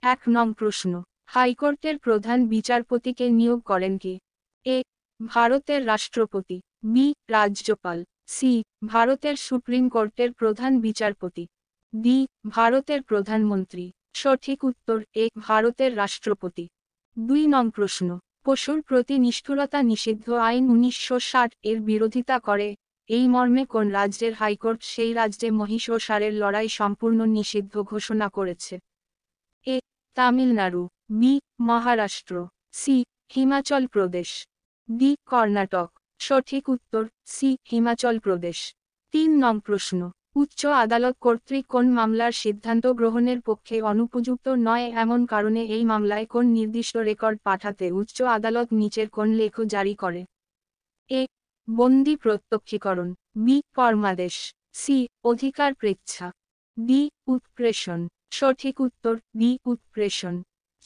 এক নং প্রশ্ন, হাইকোর্টের প্রধান বিচারপতিকে নিয়োগ করেন কে? এ. ভারতের রাষ্ট্রপতি, বি. রাজ্যপাল, সি. ভারতের সুপ্রিম কোর্টের প্রধান বিচারপতি, ডি. ভারতের প্রধানমন্ত্রী। সঠিক উত্তর এ. ভারতের রাষ্ট্রপতি। 2 নং প্রশ্ন, পশুর প্রতি নিষ্ঠুরতা নিষিদ্ধ আইন 1960 এর বিরোধিতা করে, এই মর্মে কোন রাজ্যের হাইকোর্ট সেই রাজ্যে মহিষ ও ষাঁড়ের লড়াই সম্পূর্ণ নিষিদ্ধ ঘোষণা করেছে? এ. Tamil Nadu, B. Maharashtra, C. Himachal Pradesh, D. Karnataka. সঠিক উত্তর সি. হিমাচল প্রদেশ। 3 নং প্রশ্ন, উচ্চ আদালত কর্তৃক কোন মামলার সিদ্ধান্ত গ্রহণের পক্ষে অনুপযুক্ত নয় এমন কারণে এই মামলায় কোন নির্দিষ্ট রেকর্ড পাঠাতে উচ্চ আদালত নিচের কোন লেখ জারি করে? এ. বন্দি প্রত্যক্ষীকরণ, বি. ফরমাদেশ, সি. অধিকার প্রেচ্ছা, ডি. উৎপ্রেষণ। সঠিক উত্তর ডি. উৎপ্রেষণ।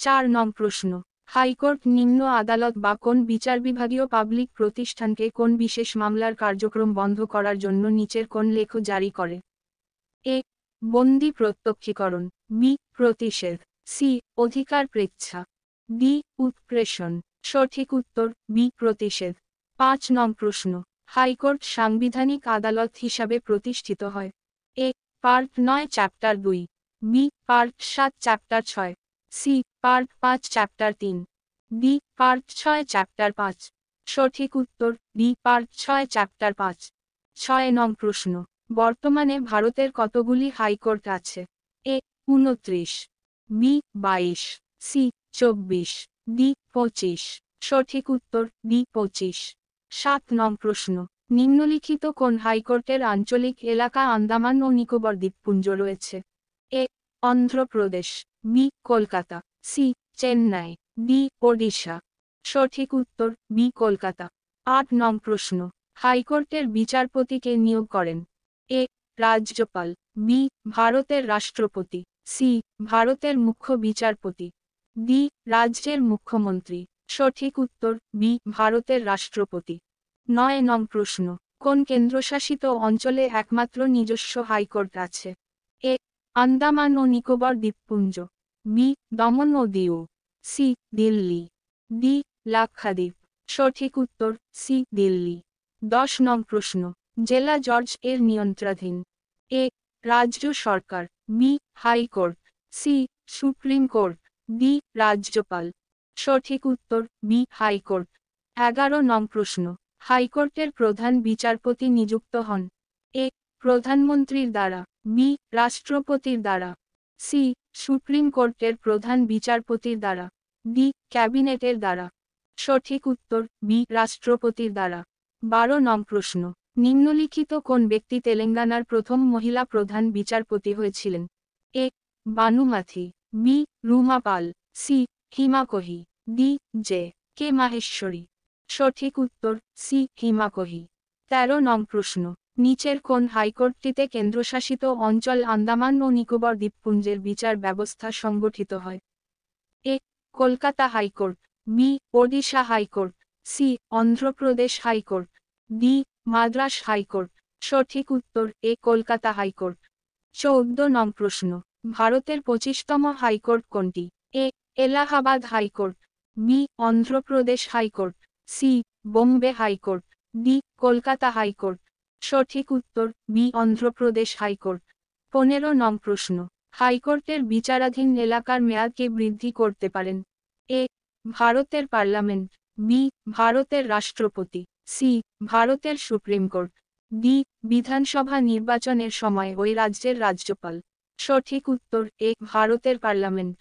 4 নং প্রশ্ন, হাইকোর্ট নিম্ন আদালত বা কোন বিচারবিভাগীয় পাবলিক প্রতিষ্ঠানকে কোন বিশেষ মামলার কার্যক্রম বন্ধ করার জন্য নিচের কোন লেখ জারি করে? এ. বন্দি প্রত্যক্ষীকরণ, বি. প্রতিষেধ, সি. অধিকার প্রেচ্ছা, ডি. উৎপ্রেষণ। সঠিক উত্তর বি. প্রতিষেধ। 5 নং প্রশ্ন, হাইকোর্ট সাংবিধানিক আদালত হিসাবে প্রতিষ্ঠিত হয়? A. Part 9 chapter 2, B. Part 7 chapter 6, C. Part 5 chapter 3, D. Part 6 chapter 5। সঠিক উত্তর ডি. Part 6 chapter 5। 6 নং প্রশ্ন, বর্তমানে ভারতের কতগুলি হাইকোর্ট আছে? এ. 29, বি. 22, সি. 24, ডি. 25। সঠিক উত্তর ডি. 25। 7 নং প্রশ্ন, নিম্নলিখিত কোন হাইকোর্টের আঞ্চলিক এলাকা আন্দামান ও নিকোবর দ্বীপপুঞ্জ রয়েছে? A. Andhra Pradesh, B. Kolkata, C. Chennai, D. Odisha. সঠিক উত্তর বি. কলকাতা। 8 নং প্রশ্ন, হাইকোর্টের বিচারপতিকে নিয়োগ করেন? এ. রাজ্যপাল, বি. ভারতের রাষ্ট্রপতি, সি. ভারতের মুখ্য বিচারপতি, ডি. রাজ্যের মুখ্যমন্ত্রী। সঠিক উত্তর বি. ভারতের রাষ্ট্রপতি। 9 নং প্রশ্ন, কোন কেন্দ্রশাসিত অঞ্চলে একমাত্র নিজস্ব হাইকোর্ট আছে? এ. আন্দামান ও নিকোবর দ্বীপপুঞ্জ, বি. দমন ও দিউ, সি. দিল্লি, ডি. লাক্ষাদ্বীপ। সঠিক উত্তর সি. দিল্লি। 10 নং প্রশ্ন, জেলা জজ এর নিয়ন্ত্রণাধীন? এ. রাজ্য সরকার, B. High court, C. Supreme court, D. রাজ্যপাল। সঠিক উত্তর বি. হাইকোর্ট। 11 নং প্রশ্ন, হাইকোর্টের প্রধান বিচারপতি নিযুক্ত হন? এ. প্রধানমন্ত্রীর দ্বারা, বি. রাষ্ট্রপতির দ্বারা, সি. সুপ্রিম কোর্টের প্রধান বিচারপতির দ্বারা, ডি. ক্যাবিনেটের দ্বারা। সঠিক উত্তর বি. রাষ্ট্রপতির দ্বারা। 12 নং প্রশ্ন, নিম্নলিখিত কোন ব্যক্তি তেলেঙ্গানার প্রথম মহিলা প্রধান বিচারপতি হয়েছিলেন? এ. বানুমাথি, বি. রুমা পাল, সি. হিমা কোহি, ডি. জে. কে মাহেশ্বরী। সঠিক উত্তর সি. হিমা কোহি। 13 নং প্রশ্ন, নিচের কোন হাইকোর্টটিতে কেন্দ্রশাসিত অঞ্চল আন্দামান ও নিকোবর দ্বীপপুঞ্জের বিচার ব্যবস্থা সংগঠিত হয়? A. Kolkata high court, B. Odisha high court, C. Andhra Pradesh high court, D. Madras high court. সঠিক উত্তর এ. কলকাতা হাইকোর্ট। 14 নং প্রশ্ন, ভারতের 25তম হাইকোর্ট কোনটি? A. Allahabad high court, B. Andhra Pradesh high court, C. Bombay high court, D. Kolkata high court. সঠিক উত্তর বি. অন্ধ্রপ্রদেশ হাইকোর্ট। 15 নং প্রশ্ন, হাইকোর্টের বিচারাধীন এলাকার মেয়াদকে বৃদ্ধি করতে পারেন? এ. ভারতের পার্লামেন্ট, বি. ভারতের রাষ্ট্রপতি, সি. ভারতের সুপ্রিম কোর্ট, ডি. বিধানসভা নির্বাচনের সময় ওই রাজ্যের রাজ্যপাল। সঠিক উত্তর এ. ভারতের পার্লামেন্ট।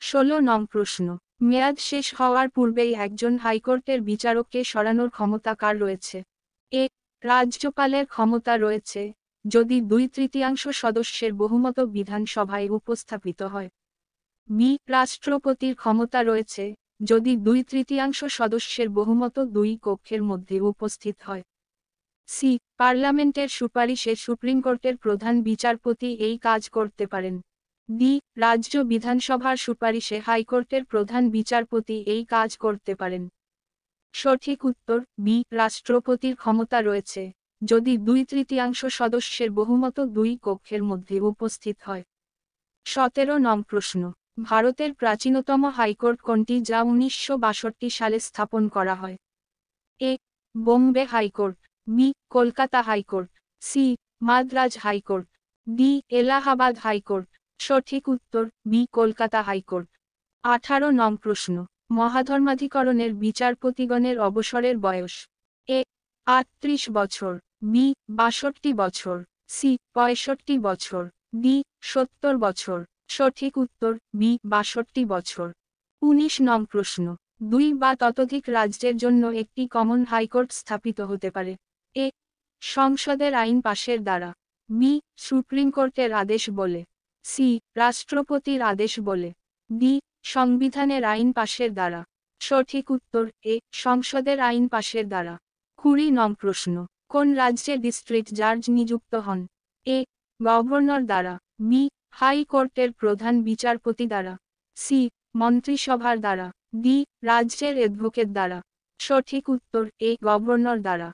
16 নং প্রশ্ন, মেয়াদ শেষ হওয়ার পূর্বেই একজন হাইকোর্টের বিচারককে সরানোর ক্ষমতা কার রয়েছে? এ. রাজ্যপালের ক্ষমতা রয়েছে, যদি 2/3 সদস্যের বহুমত বিধানসভায় উপস্থাপিত হয়। বি. রাষ্ট্রপতির ক্ষমতা রয়েছে, যদি 2/3 সদস্যের বহুমত 2 কক্ষের মধ্যে উপস্থিত হয়। সি. পার্লামেন্টের সুপারিশে সুপ্রিম কোর্টের প্রধান বিচারপতি এই কাজ করতে পারেন। ডি. রাজ্য বিধানসভার সুপারিশে হাইকোর্টের প্রধান বিচারপতি এই কাজ করতে পারেন। সঠিক উত্তর বি. রাষ্ট্রপতির ক্ষমতা রয়েছে, যদি 2/3 সদস্যের বহুমত 2 কক্ষের মধ্যে উপস্থিত হয়। 17 নং প্রশ্ন, ভারতের প্রাচীনতম হাইকোর্ট কোনটি যা 1962 সালে স্থাপন করা হয়? A Bombay high court, B Kolkata high court, C Madras high court, D Allahabad high court. সঠিক উত্তর বি কলকাতা হাইকোর্ট। 18 নং প্রশ্ন, মহাধর্মাধিকরণের বিচারপতিগণের অবসরের বয়স? এ 38 বছর, বি 62 বছর, সি 65 বছর, ডি 70 বছর। সঠিক উত্তর বি 62 বছর। 19 নং প্রশ্ন, দুই বা ততোধিক রাজ্যের জন্য একটি কমন হাইকোর্ট স্থাপিত হতে পারে? এ সংসদের আইন পাশের দ্বারা, বি সুপ্রিম কোর্টের আদেশ বলে, সি রাষ্ট্রপতির আদেশ বলে, ডি সংবিধানের আইন পাশের দ্বারা। সঠিক উত্তর এ সংসদের আইন পাশের দ্বারা। 20 নং প্রশ্ন, কোন রাজ্যে ডিস্ট্রিক্ট জাজ নিযুক্ত হন? এ গভর্নর দ্বারা, বি হাইকোর্টের প্রধান বিচারপতি দ্বারা, সি মন্ত্রিসভার দ্বারা, ডি রাজ্যের অ্যাডভোকেট দ্বারা। সঠিক উত্তর এ গভর্নর দ্বারা।